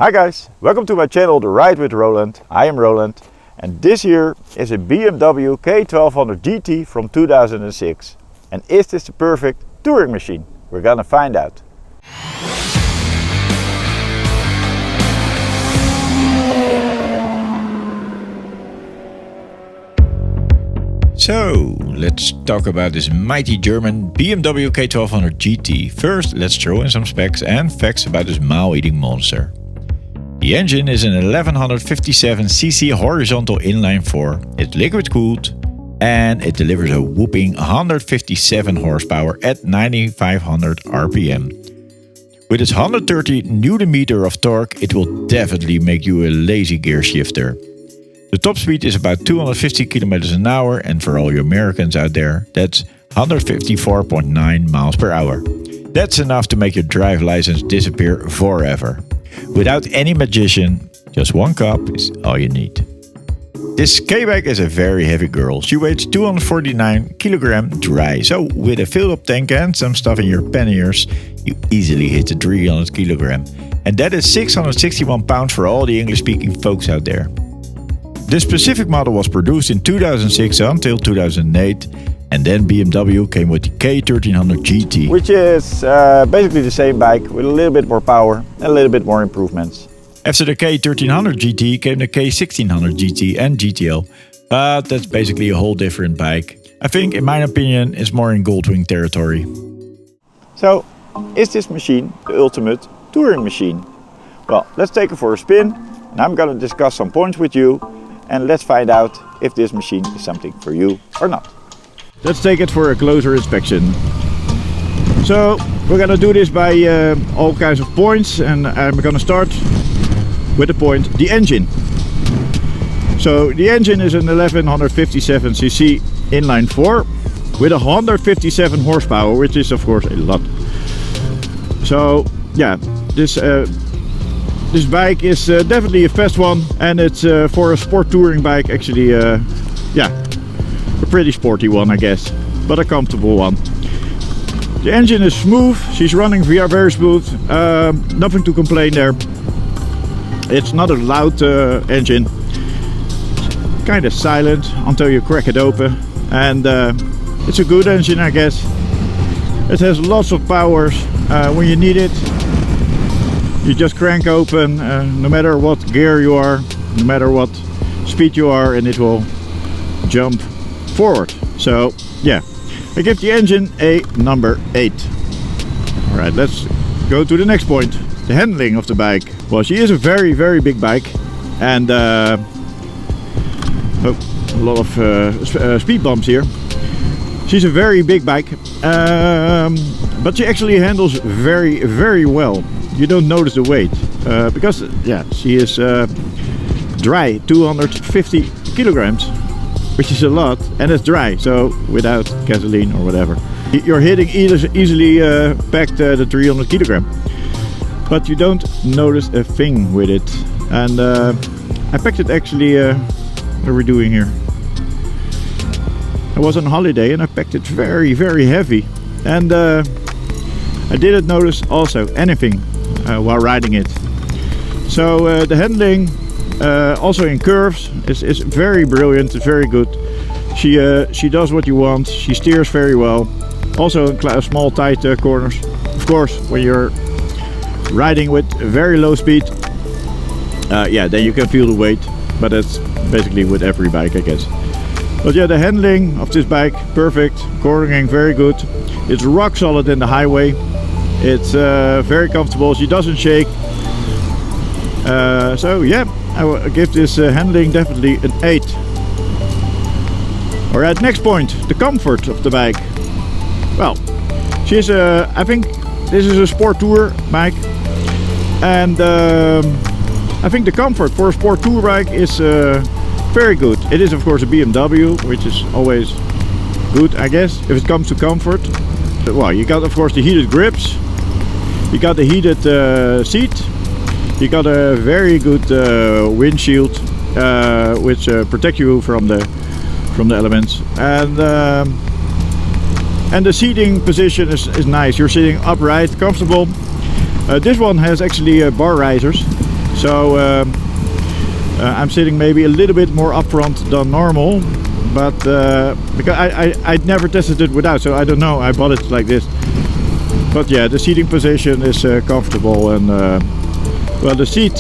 Hi guys, welcome to my channel The Ride with Roland. I am Roland and this here is a BMW k1200GT from 2006. And is this the perfect touring machine? We're gonna find out. So, let's talk about this mighty German BMW k1200GT. First, let's throw in some specs and facts about this mile-eating monster. The engine is an 1157cc horizontal inline-4, it's liquid-cooled, and it delivers a whopping 157 horsepower at 9500 RPM. With its 130 Nm of torque, it will definitely make you a lazy gear shifter. The top speed is about 250 km an hour, and for all you Americans out there, that's 154.9 miles per hour. That's enough to make your drive license disappear forever. Without any magician, just one cup is all you need. This K-bike is a very heavy girl. She weighs 249 kg dry, so with a filled up tank and some stuff in your panniers, you easily hit the 300 kg. And that is 661 pounds for all the English speaking folks out there. This specific model was produced in 2006 until 2008, and then BMW came with the k1300GT. Which is basically the same bike with a little bit more power and a little bit more improvements. After the k1300GT came the k1600GT and GTL, but that's basically a whole different bike. I think, in my opinion, it's more in Goldwing territory. So, is this machine the ultimate touring machine? Well, let's take it for a spin and I'm gonna discuss some points with you. And let's find out if this machine is something for you or not. Let's take it for a closer inspection. So we're gonna do this by all kinds of points, and I'm gonna start with the point, the engine. So the engine is an 1157cc inline-4 with 157 horsepower, which is of course a lot. So yeah, this bike is definitely a fast one, and it's for a sport touring bike actually, yeah, a pretty sporty one I guess, but a comfortable one. The engine is smooth, she's running very smooth, nothing to complain there. It's not a loud engine, kind of silent until you crack it open, and it's a good engine I guess. It has lots of powers when you need it. You just crank open, no matter what gear you are, no matter what speed you are, and it will jump forward. So yeah, I give the engine a number 8. Alright, let's go to the next point, the handling of the bike. Well, she is a very big bike, and a lot of speed bumps here. She's a very big bike, but she actually handles very well. You don't notice the weight because yeah, she is dry, 250 kilograms, which is a lot, and it's dry, so without gasoline or whatever. You're hitting easily packed the 300 kilogram, but you don't notice a thing with it. And I packed it actually, what are we doing here? I was on holiday and I packed it very heavy, and I didn't notice also anything while riding it. So the handling also in curves is very brilliant, very good. She does what you want, she steers very well, also in small tight corners. Of course, when you're riding with very low speed, yeah, then you can feel the weight, but that's basically with every bike I guess. But yeah, the handling of this bike, perfect, cornering very good. It's rock solid in the highway. It's very comfortable, she doesn't shake. So yeah, I will give this handling definitely an 8. Alright, next point, the comfort of the bike. Well, she's I think this is a sport tour bike, and I think the comfort for a sport tour bike is very good. It is of course a BMW, which is always good I guess if it comes to comfort. Well, you got of course the heated grips, you got the heated seat, you got a very good windshield which protect you from the elements, and the seating position is nice. You're sitting upright, comfortable. This one has actually bar risers, So I'm sitting maybe a little bit more up front than normal, but because I'd never tested it without, so I don't know, I bought it like this. But yeah, the seating position is comfortable, and well, the seat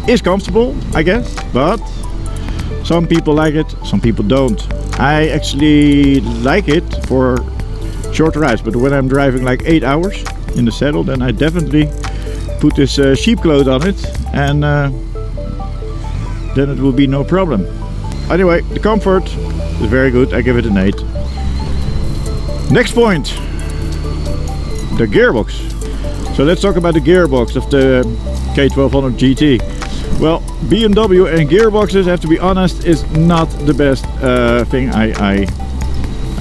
is comfortable, I guess, but some people like it, some people don't. I actually like it for short rides, but when I'm driving like 8 hours in the saddle, then I definitely put this sheep cloth on it, and then it will be no problem. Anyway, the comfort is very good. I give it an 8. Next point, the gearbox. So let's talk about the gearbox of the K1200GT. Well, BMW and gearboxes, I have to be honest, is not the best thing I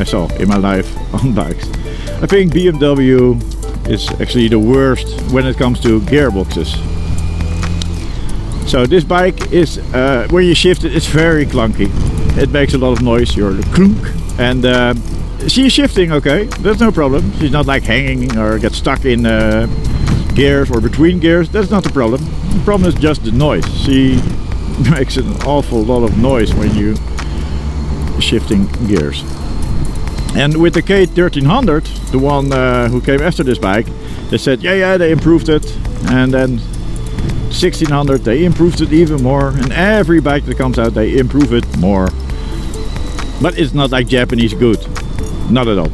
saw in my life on bikes. I think BMW is actually the worst when it comes to gearboxes. So this bike is, when you shift it, it's very clunky. It makes a lot of noise, you're the clunk. And she's shifting okay, that's no problem. She's not like hanging or gets stuck in gears or between gears, that's not the problem. The problem is just the noise. She makes an awful lot of noise when you shifting gears. And with the K1300, the one who came after this bike, they said yeah, they improved it. And then 1600, they improved it even more, and every bike that comes out they improve it more. But it's not like Japanese good, not at all.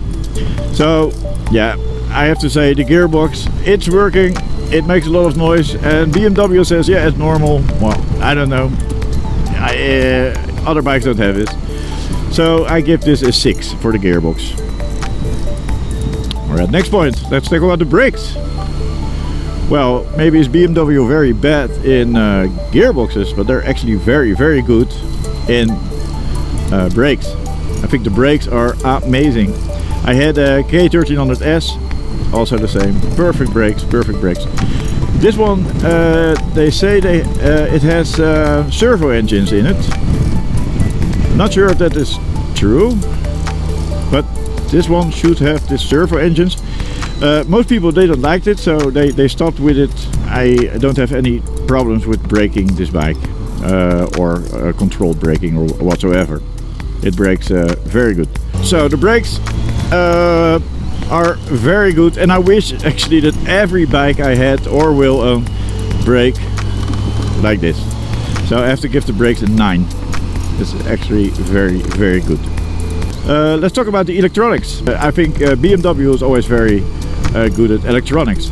So yeah, I have to say the gearbox, it's working, it makes a lot of noise, and BMW says yeah, it's normal. Well, I don't know, other bikes don't have it. So I give this a 6 for the gearbox. Alright, next point, let's talk about the brakes. Well, maybe is BMW very bad in gearboxes, but they're actually very, very good in brakes. I think the brakes are amazing. I had a K1300S, also the same. Perfect brakes, perfect brakes. This one, they say it has servo engines in it. Not sure if that is true, but this one should have the servo engines. Most people, they don't like it, so they stopped with it. I don't have any problems with braking this bike, or controlled braking or whatsoever. It brakes very good. So the brakes are very good, and I wish actually that every bike I had or will own brake like this. So I have to give the brakes a 9. It's actually very, very good. Let's talk about the electronics. I think BMW is always very good at electronics.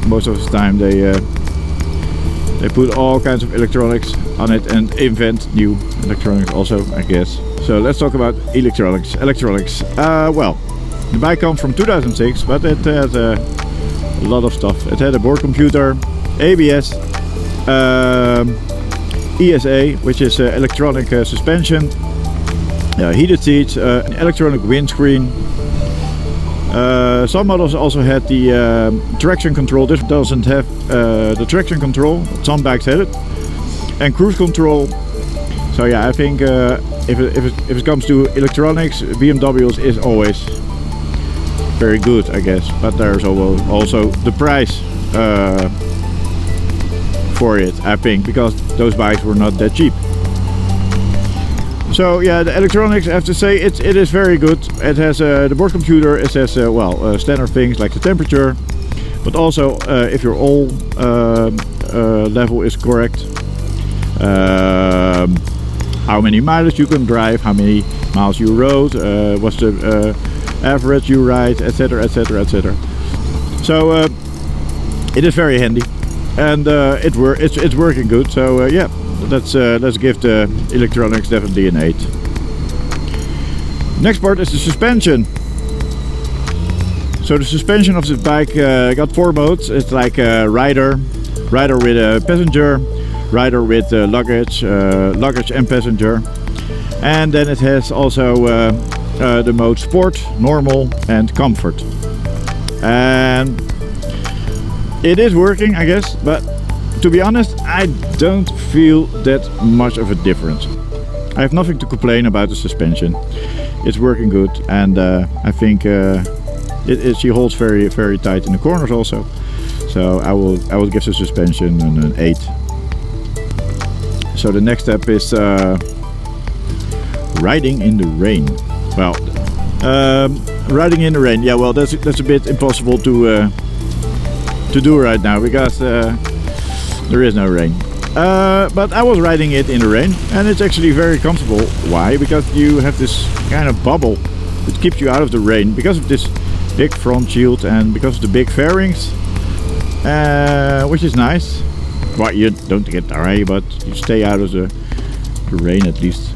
Most of the time they put all kinds of electronics on it and invent new electronics also, I guess. So let's talk about electronics. Well, the bike comes from 2006, but it had a lot of stuff. It had a board computer, ABS, ESA, which is electronic suspension, heated seats, an electronic windscreen. Some models also had the traction control. This doesn't have the traction control. Some bikes had it, and cruise control. So yeah, I think if it comes to electronics, BMW is always very good, I guess. But there's also the price for it, I think, because those bikes were not that cheap. So yeah, the electronics, I have to say, it is very good. It has the board computer. It has standard things like the temperature, but also if your oil level is correct, how many mileage you can drive, how many miles you rode, what's the average you ride, etc, etc, etc. So it is very handy, and it's working good. So yeah. Let's give the electronics definitely an 8. Next part is the suspension. So the suspension of this bike got 4 modes. It's like a rider with a passenger, rider with luggage and passenger, and then it has also the mode sport, normal, and comfort. And it is working, I guess, but to be honest, I don't feel that much of a difference. I have nothing to complain about the suspension. It's working good, and I think she holds very, very tight in the corners also. So I will give the suspension an 8. So the next step is riding in the rain. Well, riding in the rain. Yeah, well, that's a bit impossible to do right now because there is no rain. But I was riding it in the rain, and it's actually very comfortable. Why? Because you have this kind of bubble that keeps you out of the rain because of this big front shield and because of the big fairings, which is nice. Well, you don't get dry, but you stay out of the rain at least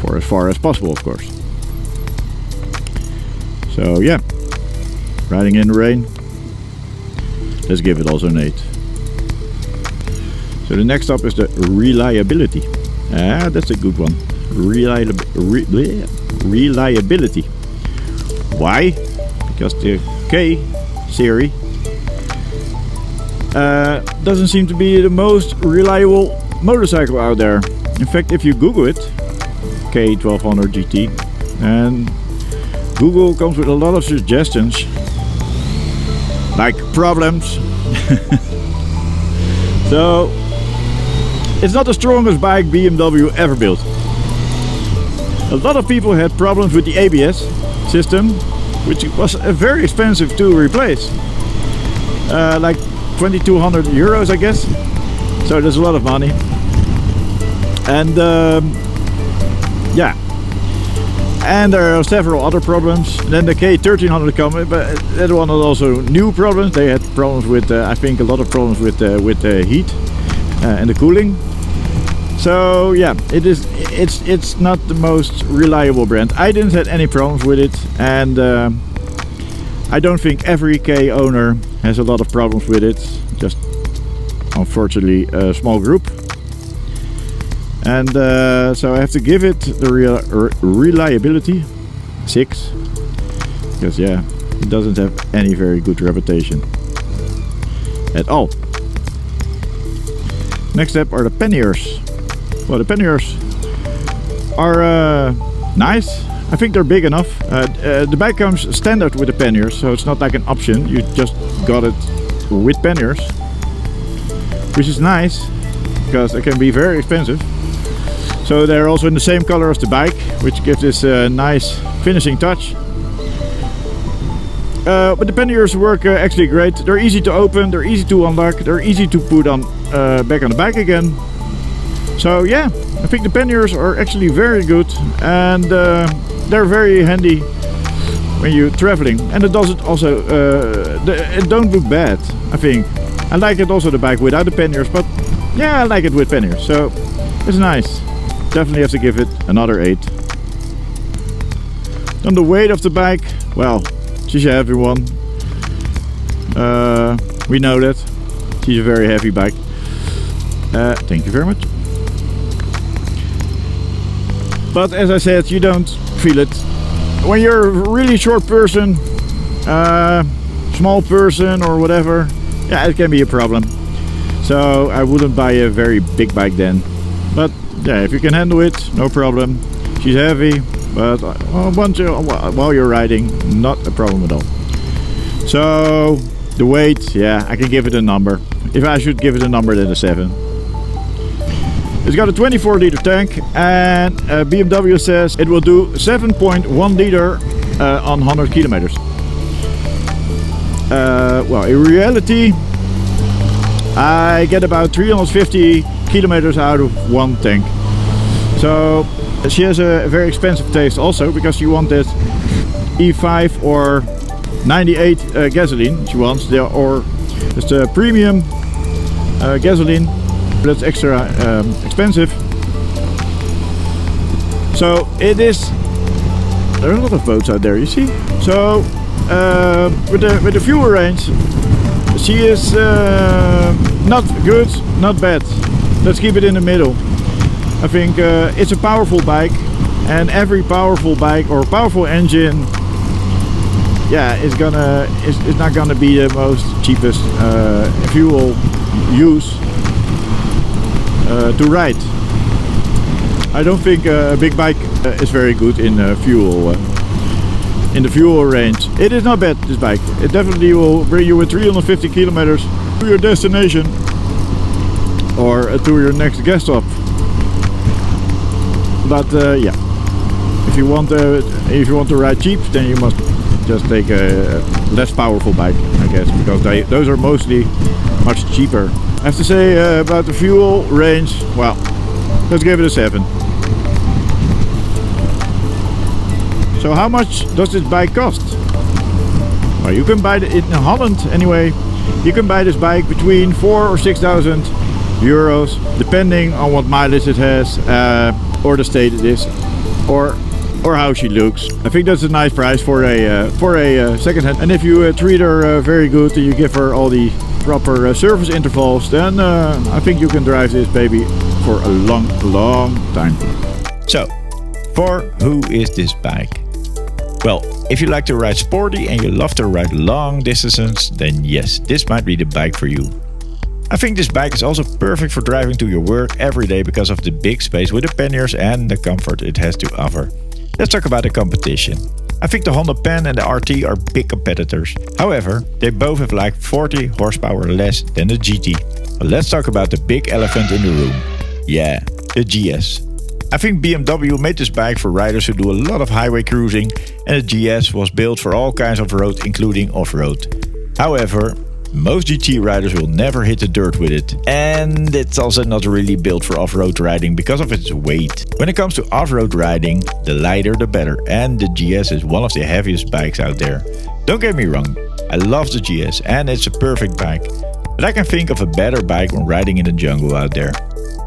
for as far as possible, of course. So yeah, riding in the rain. Let's give it also an 8. So the next up is the reliability. That's a good one. Reliability. Why? Because the K series doesn't seem to be the most reliable motorcycle out there. In fact, if you Google it, K1200GT, and Google comes with a lot of suggestions, like problems. So it's not the strongest bike BMW ever built. A lot of people had problems with the ABS system, which was very expensive to replace. Like 2,200 euros, I guess. So there's a lot of money. And yeah. And there are several other problems. And then the K1300 coming, but that one was also new problems. They had problems with, I think, a lot of problems with the heat and the cooling. So yeah, it's not the most reliable brand. I didn't have any problems with it, and I don't think every K owner has a lot of problems with it. Just unfortunately a small group. And so I have to give it the reliability 6, because yeah, it doesn't have any very good reputation at all. Next up are the Panniers. Well, the Panniers are nice. I think they're big enough. The bike comes standard with the Panniers, so it's not like an option. You just got it with Panniers, which is nice because they can be very expensive. So they're also in the same color as the bike, which gives this nice finishing touch. But the Panniers work actually great. They're easy to open, they're easy to unlock, they're easy to put on back on the bike again. So yeah, I think the Panniers are actually very good, and they're very handy when you're traveling. And it doesn't also, it don't look bad, I think. I like it also the bike without the Panniers, but yeah, I like it with Panniers, so it's nice. Definitely have to give it another 8. On the weight of the bike, well, she's a heavy one. We know that. She's a very heavy bike. Thank you very much. But as I said, you don't feel it. When you're a really short person, small person or whatever, yeah, it can be a problem. So I wouldn't buy a very big bike then. But yeah, if you can handle it, no problem. She's heavy, but while you're riding, not a problem at all. So the weight, yeah, I can give it a number. If I should give it a number, then a 7. It's got a 24-liter tank, and BMW says it will do 7.1 liter on 100 kilometers. Well, in reality, I get about 350 kilometers out of one tank. So she has a very expensive taste also, because she wanted E5 or 98 gasoline. She wants or it's the premium gasoline. That's extra expensive. So it is. There are a lot of boats out there, you see. So with the fuel range, she is not good, not bad. Let's keep it in the middle. I think it's a powerful bike, and every powerful bike or powerful engine, yeah, it's not gonna be the most cheapest fuel use to ride. I don't think a big bike is very good in fuel in the fuel range. It is not bad, this bike. It definitely will bring you with 350 kilometers to your destination or to your next gas stop. But yeah, if you want to ride cheap, then you must just take a less powerful bike, I guess, because those are mostly much cheaper. I have to say about the fuel range, well, let's give it a 7. So how much does this bike cost? Well, you can buy it in Holland anyway. You can buy this bike between 4,000 or 6,000 euros, depending on what mileage it has, or the state it is, or how she looks. I think that's a nice price for a second hand. And if you treat her very good and you give her all the proper service intervals, then I think you can drive this baby for a long time. So, for who is this bike? Well, if you like to ride sporty and you love to ride long distances, then yes, this might be the bike for you. I think this bike is also perfect for driving to your work every day because of the big space with the panniers and the comfort it has to offer. Let's talk about the competition. I think the Honda Pan and the RT are big competitors. However, they both have like 40 horsepower less than the GT. But let's talk about the big elephant in the room. Yeah, the GS. I think BMW made this bike for riders who do a lot of highway cruising, and the GS was built for all kinds of road, including off-road. However, most GT riders will never hit the dirt with it, and it's also not really built for off-road riding because of its weight. When it comes to off-road riding, the lighter the better, and the GS is one of the heaviest bikes out there. Don't get me wrong, I love the GS and it's a perfect bike, but I can think of a better bike when riding in the jungle out there.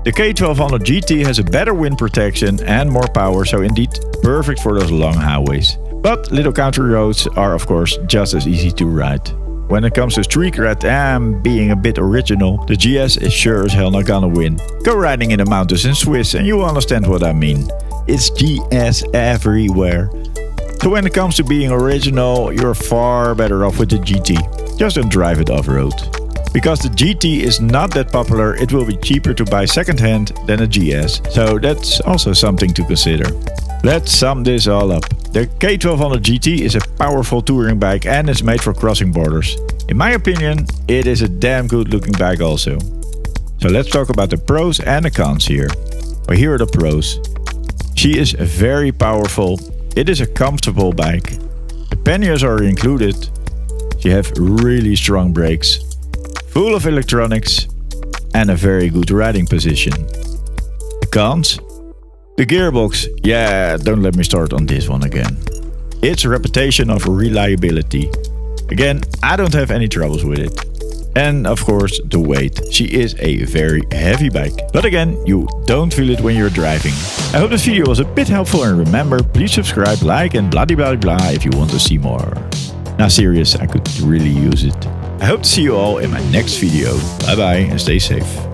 The K1200GT has a better wind protection and more power, so indeed perfect for those long highways. But little country roads are of course just as easy to ride. When it comes to street cred and being a bit original, the GS is sure as hell not gonna win. Go riding in the mountains in Swiss and you will understand what I mean. It's GS everywhere. So when it comes to being original, you're far better off with the GT. Just don't drive it off-road. Because the GT is not that popular, it will be cheaper to buy second-hand than a GS, so that's also something to consider. Let's sum this all up. The K1200GT is a powerful touring bike and is made for crossing borders. In my opinion, it is a damn good looking bike also. So let's talk about the pros and the cons here. Well, here are the pros. She is very powerful, it is a comfortable bike. The panniers are included. She have really strong brakes, full of electronics, and a very good riding position. The cons? The gearbox, yeah, don't let me start on this one again. Its reputation of reliability. Again, I don't have any troubles with it. And of course, the weight. She is a very heavy bike. But again, you don't feel it when you're driving. I hope this video was a bit helpful, and remember, please subscribe, like and blah blah blah if you want to see more. Now serious, I could really use it. I hope to see you all in my next video. Bye bye and stay safe.